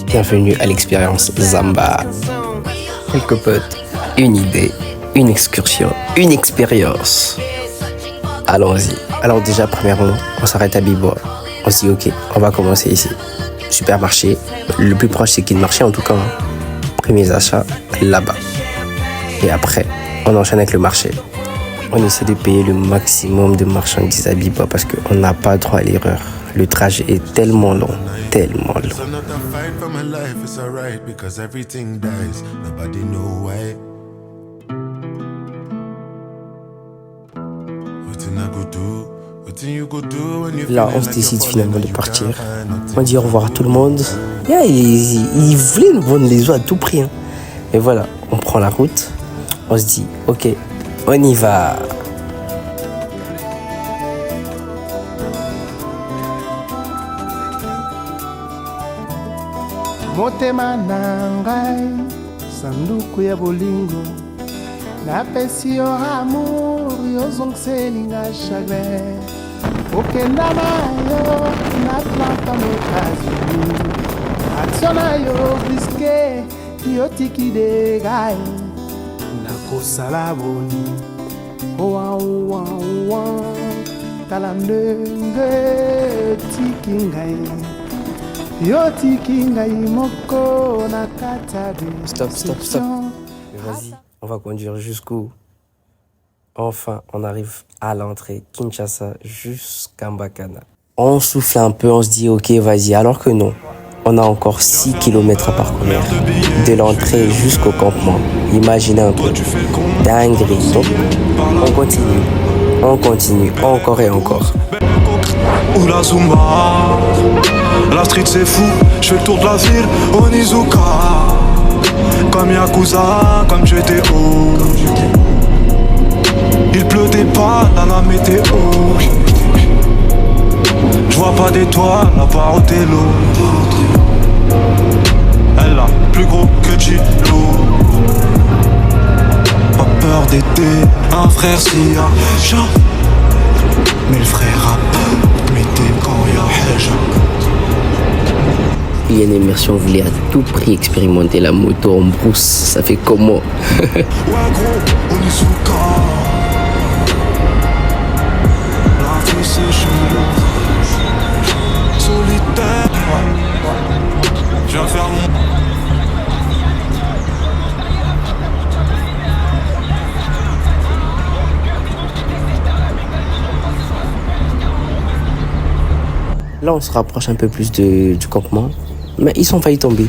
Bienvenue à l'expérience Zamba. Quelques potes, une idée, une excursion, une expérience. Allons-y. Alors déjà, premièrement, on s'arrête à Bibois. On se dit, ok, on va commencer ici. Supermarché, le plus proche c'est qu'il marché en tout cas. Premiers achats, là-bas. Et après, on enchaîne avec le marché. On essaie de payer le maximum de marchandises à Bibois parce qu'on n'a pas droit à l'erreur. Le trajet est tellement long, tellement long. Là, on se décide finalement de partir. On dit au revoir à tout le monde. Yeah, il voulait nous vendre les oies à tout prix. Hein. Et voilà, on prend la route. On se dit, ok, on y va. Motema nangai sanduku ya bolingo napesi yo amour yozongselinga chagrin okenda nayo natlanta mokazini action na yo briske yotiki de gai nakosala boni owa tala ndenge tiki ngai. Stop. Vas-y, on va conduire jusqu'où? Enfin, on arrive à l'entrée Kinshasa jusqu'à Mbakana. On souffle un peu, on se dit ok, vas-y, alors que non. On a encore 6 km à parcourir. De l'entrée jusqu'au campement. Imaginez un peu. Dinguerie. Donc, on continue, encore et encore. Ou la Zumba, la street c'est fou, je fais le tour de la ville, Onizuka. Comme Yakuza, comme GTO. Il pleut des balles à la météo. Je vois pas d'étoiles à part au télo. Elle a plus gros que Chilo. Pas peur d'aider un frère s'il y a Jean. Mais le frère a peur, mettez quand il y a Hajj. Il y a une immersion, on voulait à tout prix expérimenter la moto en brousse. Ça fait comment? Ouais gros, on est sous le corps. La vie c'est chelou. Solitaire. Je viens faire mon... Là, on se rapproche un peu plus du campement, mais ils sont failli tomber.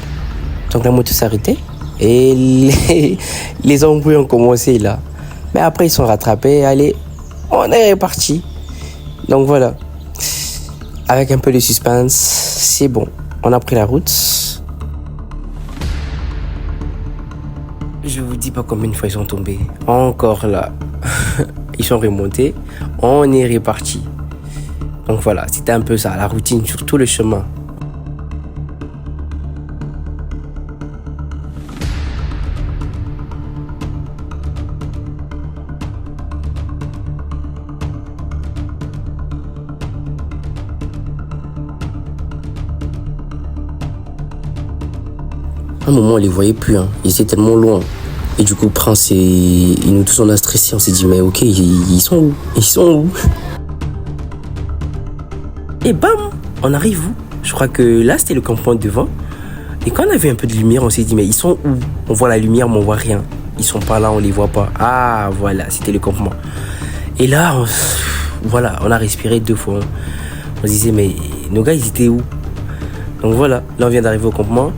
Donc la moto s'est arrêtée et les embrouilles ont commencé là. Mais après, ils sont rattrapés. Allez, on est reparti. Donc voilà. Avec un peu de suspense, c'est bon. On a pris la route. Je vous dis pas combien de fois ils sont tombés. Encore là. Ils sont remontés. On est reparti. Donc voilà, c'était un peu ça, la routine sur tout le chemin. À un moment, on les voyait plus, hein. Ils étaient tellement loin. Et du coup, Prince, nous tous, on a stressé. On s'est dit, mais ok, ils sont où? Ils sont où? Et bam, on arrive où? Je crois que là, c'était le campement devant. Et quand on avait un peu de lumière, on s'est dit, mais ils sont où? On voit la lumière, mais on voit rien. Ils sont pas là, on les voit pas. Ah, voilà, c'était le campement. Et là, voilà, on a respiré 2 fois. On se disait, mais nos gars, ils étaient où? Donc voilà, là, on vient d'arriver au campement.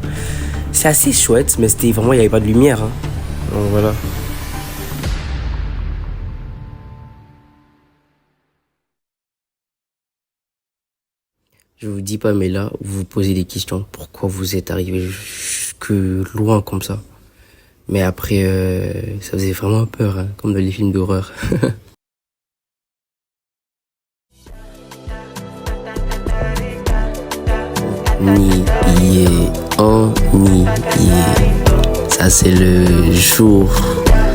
C'est assez chouette, mais c'était vraiment, il n'y avait pas de lumière. Hein. Donc voilà. Je vous dis pas, mais là, vous vous posez des questions. Pourquoi vous êtes arrivé jusque loin comme ça? Mais après, ça faisait vraiment peur, hein, comme dans les films d'horreur. On y est. Ça, c'est le jour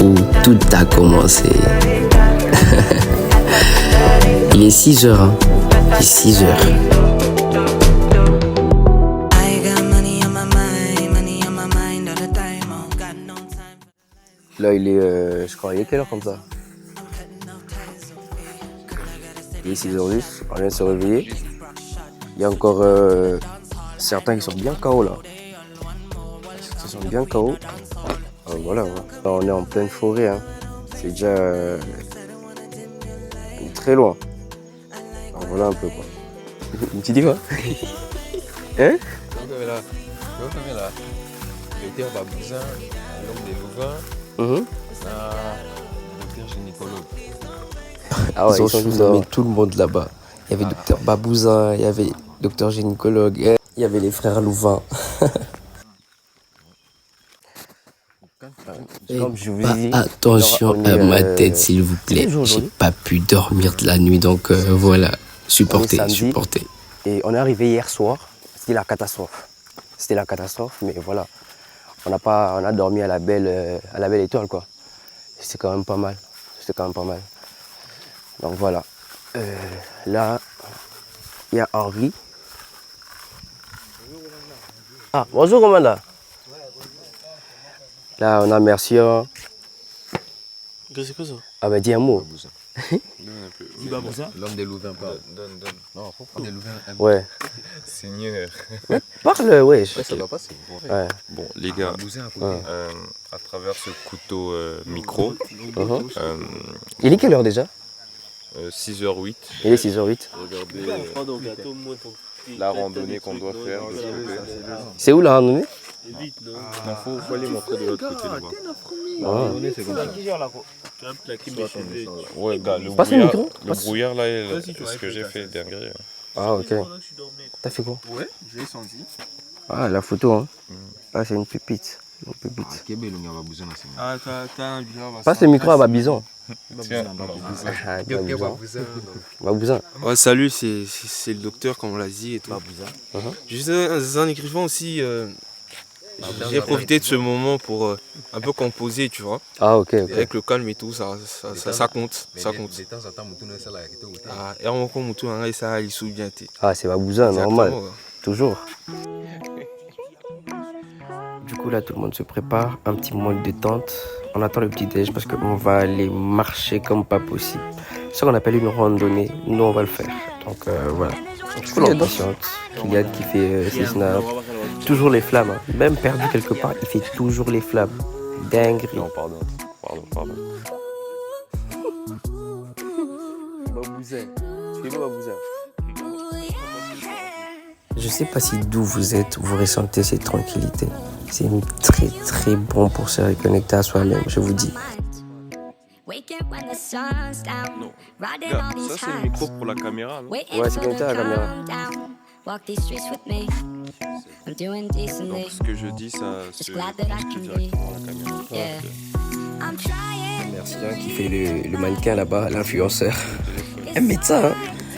où tout a commencé. Il est 6h, hein. Il est 6h. Là, il est, je crois, il est quelle heure comme ça? Il est 6h10, on vient de se réveiller. Il y a encore certains qui sont bien KO là. Ils sont bien KO. Voilà, ouais. Là, on est en pleine forêt. Hein. C'est déjà très loin. Alors, voilà un peu quoi. Tu dis quoi? Hein? Là, docteur Babouza, l'homme des Louvains, docteur gynécologue. Ah ouais, Ils ont ils sont surnommé tout le monde là-bas. Il y avait docteur Babouza, il y avait docteur gynécologue, il y avait les frères Louvain. Comme je vous dis, attention à ma tête, s'il vous plaît. J'ai pas pu dormir de la nuit, donc voilà. Supportez. Et on est arrivé hier soir, c'était la catastrophe. C'était la catastrophe, mais voilà. On a dormi à la belle étoile, quoi. C'était quand même pas mal. Donc voilà. Là, il y a Henri. Ah, bonjour, commandant. Là, on a Mercier. Qu'est-ce que c'est ça? Ah bah dis un mot. L'homme des Louvains parle. Donne. Non, faut prendre des Louvains. Ouais. Seigneur. Parle, ouais. Ça va passer. Ouais. Bon, les gars, à travers ce couteau micro, Il est quelle heure déjà? 6h08, Il est 6h08. regardez la randonnée qu'on doit faire de ce côté. C'est où la randonnée? Il faut aller montrer de l'autre côté là-bas. C'est comme ça. Ouais, gars, Passe le micro. le brouillard là, c'est ce que j'ai fait derrière. Ah ok. T'as fait quoi? Ouais, je l'ai senti. Ah la photo hein. Ah c'est une pépite. Ah, t'as un bien. Passe le micro à Babizon. Tiens, Babouza. Ouais, salut, c'est le docteur, comme on l'a dit et tout. Je suis un écrivain aussi. J'ai profité de ce moment pour un peu composer, tu vois. Ah ok. Avec le calme et tout, ça compte. Ça compte. Ah, et on compte tout, et ça, il sous bien. Ah c'est Babouza normal. Exactement, ouais. Toujours. Du coup là tout le monde se prépare, un petit moment de détente. On attend le petit déj parce qu'on va aller marcher comme pas possible. C'est ce qu'on appelle une randonnée. Nous on va le faire. Donc voilà. Du coup on patiente. Kylian qui fait ses snaps. Toujours les flammes. Hein. Même perdu quelque part, il fait toujours les flammes. Dinguerie. non, pardon. Babouza. Tu es Babouza. Je sais pas si d'où vous êtes, vous ressentez cette tranquillité. C'est très très bon pour se reconnecter à soi-même, je vous dis. Non. Gars, ça c'est le micro pour la caméra, non? Ouais, c'est connecté à la caméra. Donc ce que je dis, ça se projette directement à la caméra. Merci hein, qui fait le mannequin là-bas, l'influenceur. Un médecin, hein.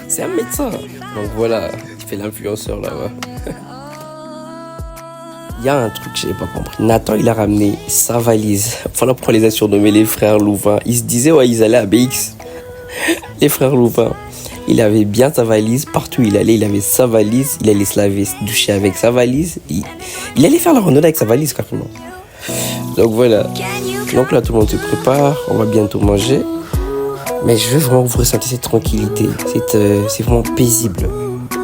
C'est un médecin. Donc voilà, il fait l'influenceur là-bas. Il y a un truc que je n'ai pas compris. Nathan, il a ramené sa valise. Voilà pourquoi on les a surnommés les frères Louvain. Ils se disaient, ouais, ils allaient à BX. Les frères Louvain. Il avait bien sa valise. Partout où il allait, il avait sa valise. Il allait se laver, se doucher avec sa valise. Il allait faire la randonnée avec sa valise, carrément. Donc voilà. Donc là, tout le monde se prépare. On va bientôt manger. Mais je veux vraiment que vous ressentiez cette tranquillité. C'est vraiment paisible.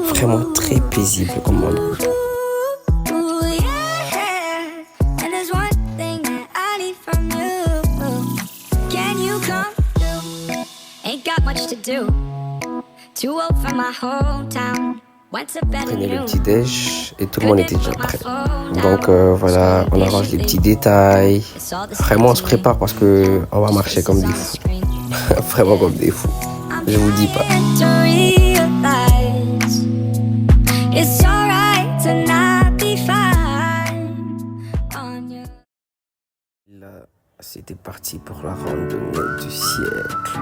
Vraiment très paisible comme endroit. Prenez le petit déj et tout le monde était déjà prêt. Donc voilà, on arrange les petits détails. Vraiment on se prépare parce que on va marcher comme des fous. Vraiment comme des fous. Je vous dis pas. Là, c'était parti pour la randonnée du siècle.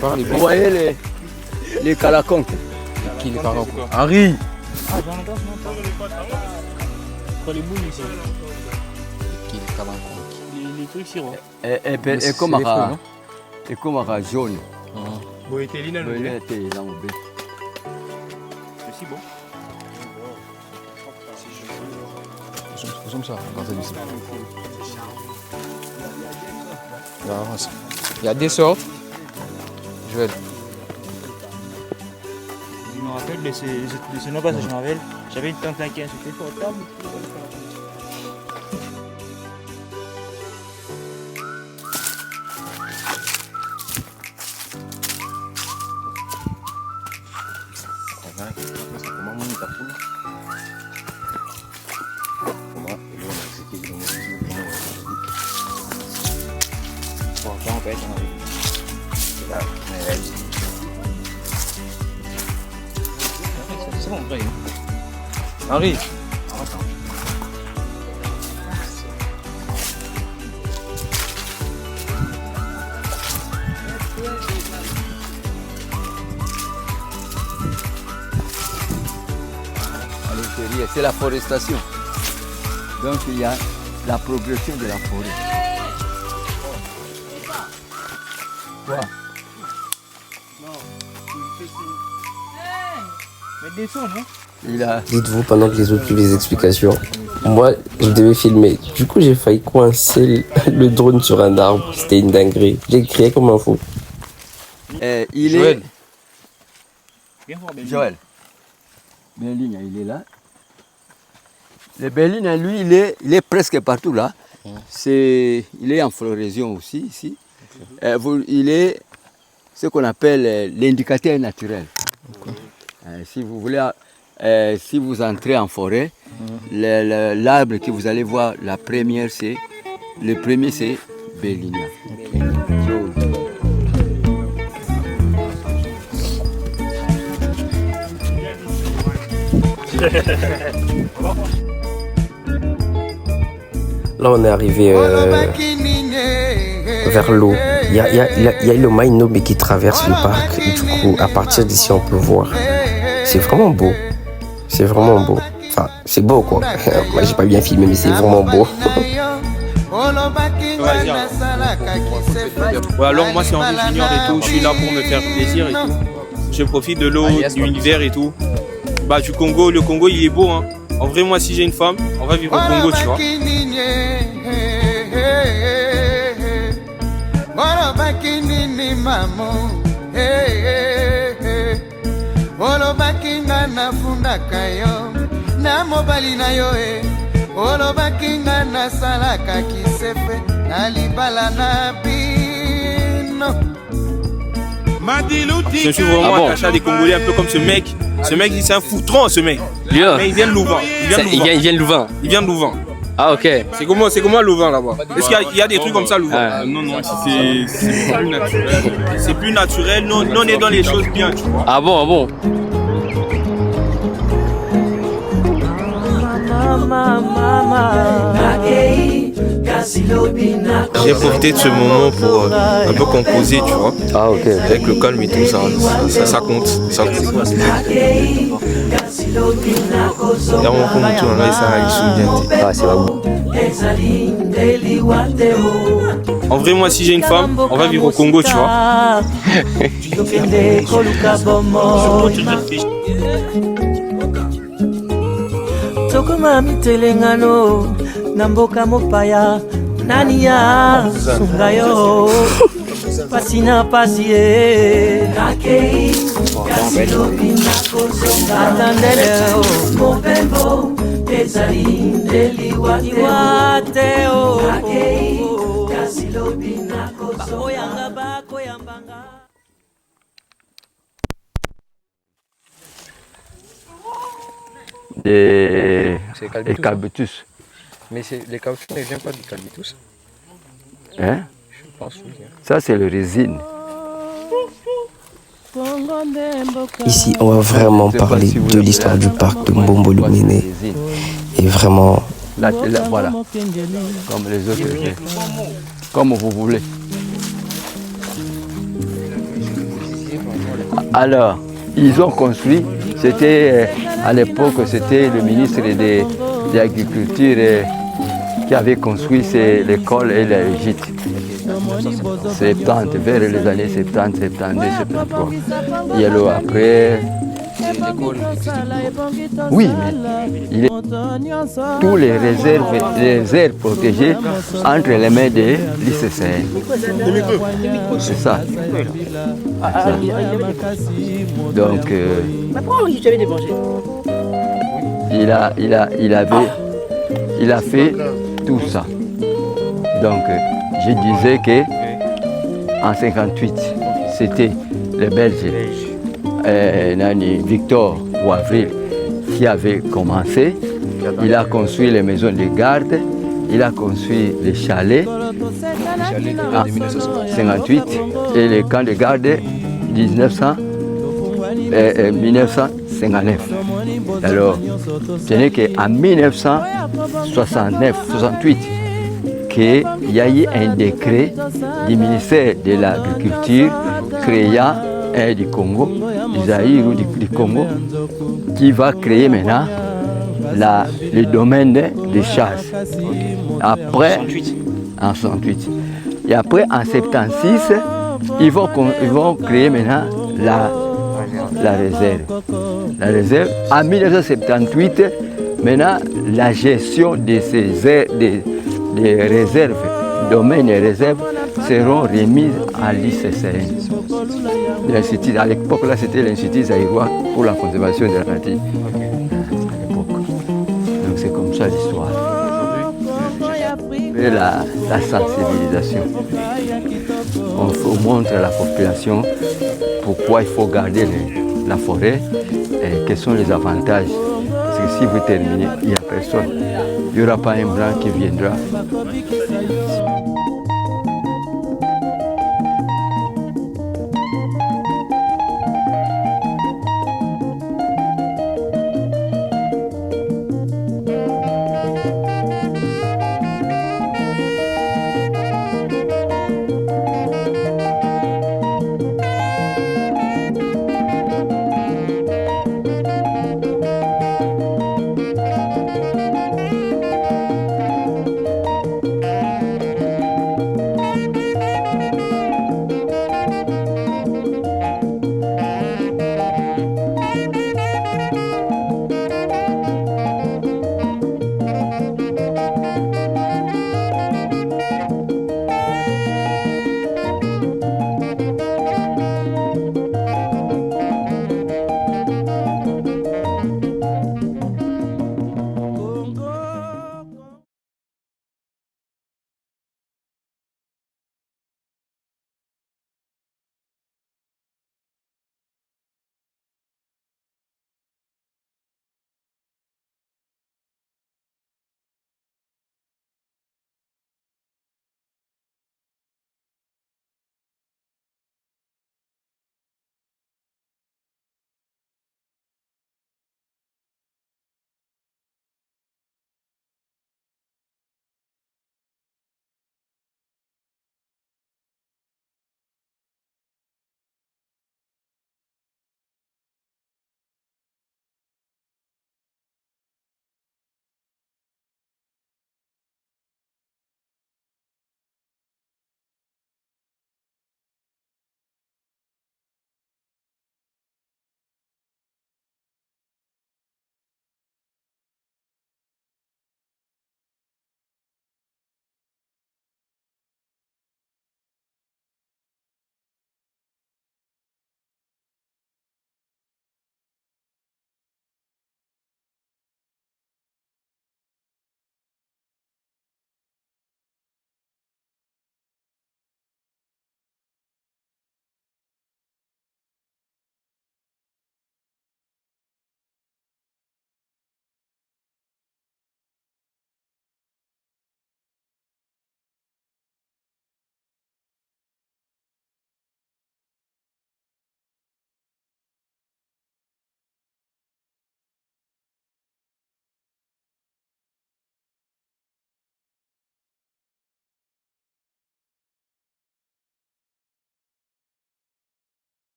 Vous voyez les calaconques. Qui les parents? Henri. Pas les boules ici. Qui les parents? Les trucs sirop. Et comme un jaune. Bon, était là, le blé. C'est si bon. Comme ça, regardez ici. Il y a des sortes. Joël. Je me rappelle de ce nom, parce que je me rappelle. J'avais une tante là qui a insulté sur la table. C'est bon, vrai. Henri. À l'intérieur, c'est la forestation. Donc il y a la progression de la forêt. Quoi? Mais descends, non? Dites-vous, pendant que les autres suivent les explications, moi, je devais filmer. Du coup, j'ai failli coincer le drone sur un arbre. C'était une dinguerie. J'ai crié comme un fou. Joël. Viens voir, Béline. Joël. Béline, il est là. Le Béline, lui, il est presque partout là. Il est en floraison aussi, ici. Il est ce qu'on appelle l'indicateur naturel. Si vous voulez, si vous entrez en forêt, l'arbre que vous allez voir, le premier c'est Bélinia. Là, on est arrivé vers l'eau. Il y a le Maïno qui traverse le parc. Et du coup, à partir d'ici, on peut voir. C'est vraiment beau. C'est vraiment beau. Enfin, c'est beau quoi. Moi, j'ai pas bien filmé, mais c'est vraiment beau. Ouais, alors moi c'est Henri Junior et tout, je suis là pour me faire plaisir et tout. Je profite de l'eau, de l'univers et tout. Bah du Congo, le Congo il est beau hein. En vrai moi si j'ai une femme, on va vivre au Congo tu vois. Je suis vraiment attaché à des Congolais un peu comme ce mec. Ce mec, c'est un foutron ce mec. Mais il vient de Louvain. Il vient de Louvain. Il vient de Louvain. Ah ok. C'est comment Louvain là-bas? Est-ce qu'il y a des trucs comme ça Louvain? Non, c'est plus naturel. C'est plus naturel, nous on est dans les choses bien, tu vois. Ah bon. J'ai profité de ce moment pour un peu composer, tu vois. Ah ok. Avec le calme et tout, ça compte. Ça compte. Ah, c'est vraiment. En vrai, moi, si j'ai une femme, on va vivre au Congo, tu vois. Tokoma mitelengano na mboka mopaya nani ya sunga yo pasi na pasi e nakei kasilobi na kozonga atandele mobembo ezali ndeliwate o nakei kasilobi na kozonga oyanga bako yambanga. Et calbutus. Mais les calbutus ne viennent pas du calbutus. Hein? Je pense oui. Ça c'est le résine. Ici, on va vraiment parler de l'histoire du parc de Mbombo Lumene. Et vraiment... Voilà. Comme les autres. Comme vous voulez. Alors, ils ont construit, c'était à l'époque, c'était le ministre de l'Agriculture qui avait construit l'école et la gîte. 70, vers les années 70, 72, 73. Et alors après, oui, mais il est tous les réserves protégées entre les mains de l'ICCN. C'est ça. Donc, il a fait tout ça. Donc, je disais que en 58, c'était les Belges, Victor ou Avril, qui avait commencé. Il a construit les maisons de garde, il a construit les chalets en 1958 et les camps de garde 1959. Alors, ce n'est qu'en 1969-68 qu'il y a eu un décret du ministère de l'Agriculture créant du Congo, du Congo, qui va créer maintenant le domaine des chasses. Après, en 68. Et après, en 76, ils vont créer maintenant la réserve. La réserve. En 1978, maintenant, la gestion de ces des réserves, domaines et réserves, seront remises à l'ICCN. À l'époque, là, c'était l'Institut zaïrois pour la conservation de la nature. À l'époque. Donc c'est comme ça l'histoire. Et la sensibilisation. On montre à la population pourquoi il faut garder la forêt et quels sont les avantages. Parce que si vous terminez, il n'y a personne. Il n'y aura pas un blanc qui viendra.